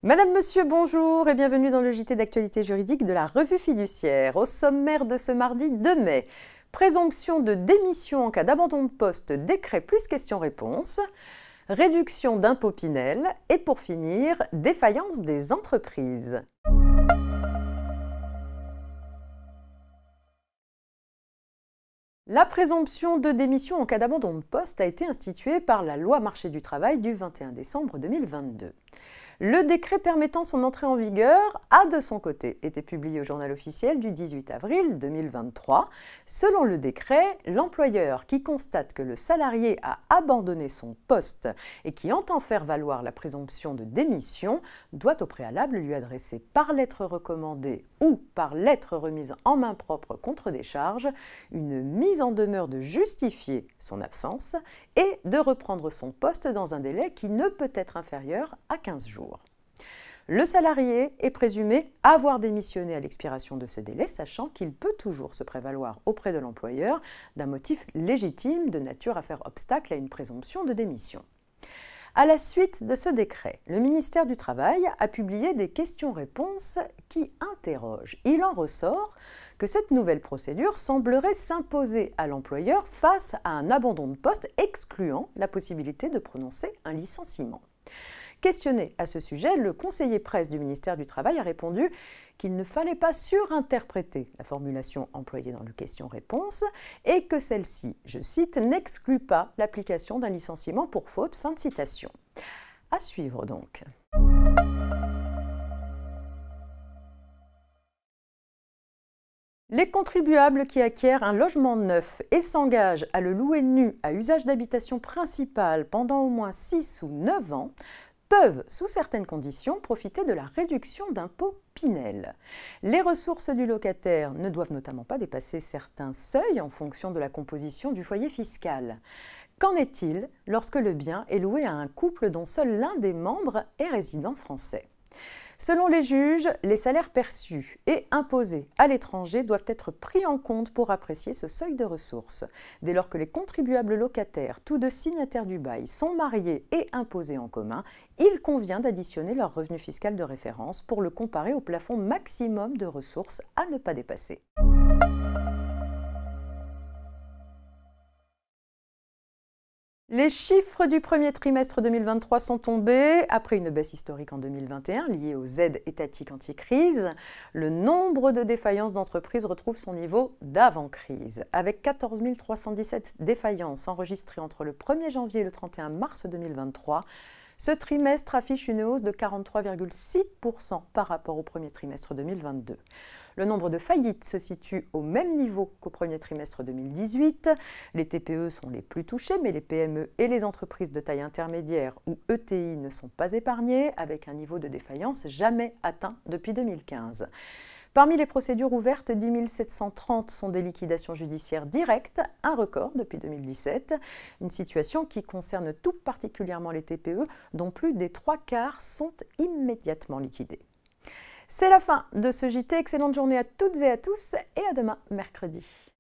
Madame, Monsieur, bonjour et bienvenue dans le JT d'actualité juridique de la Revue Fiduciaire. Au sommaire de ce mardi 2 mai, présomption de démission en cas d'abandon de poste, décret plus questions-réponses, réduction d'impôt Pinel et pour finir, défaillance des entreprises. La présomption de démission en cas d'abandon de poste a été instituée par la loi Marché du travail du 21 décembre 2022. Le décret permettant son entrée en vigueur a de son côté été publié au journal officiel du 18 avril 2023. Selon le décret, l'employeur qui constate que le salarié a abandonné son poste et qui entend faire valoir la présomption de démission doit au préalable lui adresser par lettre recommandée ou par lettre remise en main propre contre décharge une mise en demeure de justifier son absence et de reprendre son poste dans un délai qui ne peut être inférieur à 15 jours. Le salarié est présumé avoir démissionné à l'expiration de ce délai, sachant qu'il peut toujours se prévaloir auprès de l'employeur d'un motif légitime de nature à faire obstacle à une présomption de démission. À la suite de ce décret, le ministère du Travail a publié des questions-réponses qui interrogent. Il en ressort que cette nouvelle procédure semblerait s'imposer à l'employeur face à un abandon de poste excluant la possibilité de prononcer un licenciement. Questionné à ce sujet, le conseiller presse du ministère du Travail a répondu qu'il ne fallait pas surinterpréter la formulation employée dans le question-réponse et que celle-ci, je cite, n'exclut pas l'application d'un licenciement pour faute. Fin de citation. À suivre donc. Les contribuables qui acquièrent un logement neuf et s'engagent à le louer nu à usage d'habitation principale pendant au moins 6 ou 9 ans peuvent, sous certaines conditions, profiter de la réduction d'impôt Pinel. Les ressources du locataire ne doivent notamment pas dépasser certains seuils en fonction de la composition du foyer fiscal. Qu'en est-il lorsque le bien est loué à un couple dont seul l'un des membres est résident français ? Selon les juges, les salaires perçus et imposés à l'étranger doivent être pris en compte pour apprécier ce seuil de ressources. Dès lors que les contribuables locataires, tous deux signataires du bail, sont mariés et imposés en commun, il convient d'additionner leur revenu fiscal de référence pour le comparer au plafond maximum de ressources à ne pas dépasser. Les chiffres du premier trimestre 2023 sont tombés après une baisse historique en 2021 liée aux aides étatiques anti-crise. Le nombre de défaillances d'entreprises retrouve son niveau d'avant-crise. Avec 14 317 défaillances enregistrées entre le 1er janvier et le 31 mars 2023, ce trimestre affiche une hausse de 43,6% par rapport au premier trimestre 2022. Le nombre de faillites se situe au même niveau qu'au premier trimestre 2018. Les TPE sont les plus touchées, mais les PME et les entreprises de taille intermédiaire ou ETI ne sont pas épargnées, avec un niveau de défaillance jamais atteint depuis 2015. Parmi les procédures ouvertes, 10 730 sont des liquidations judiciaires directes, un record depuis 2017, une situation qui concerne tout particulièrement les TPE, dont plus des 3/4 sont immédiatement liquidées. C'est la fin de ce JT. Excellente journée à toutes et à tous et à demain mercredi.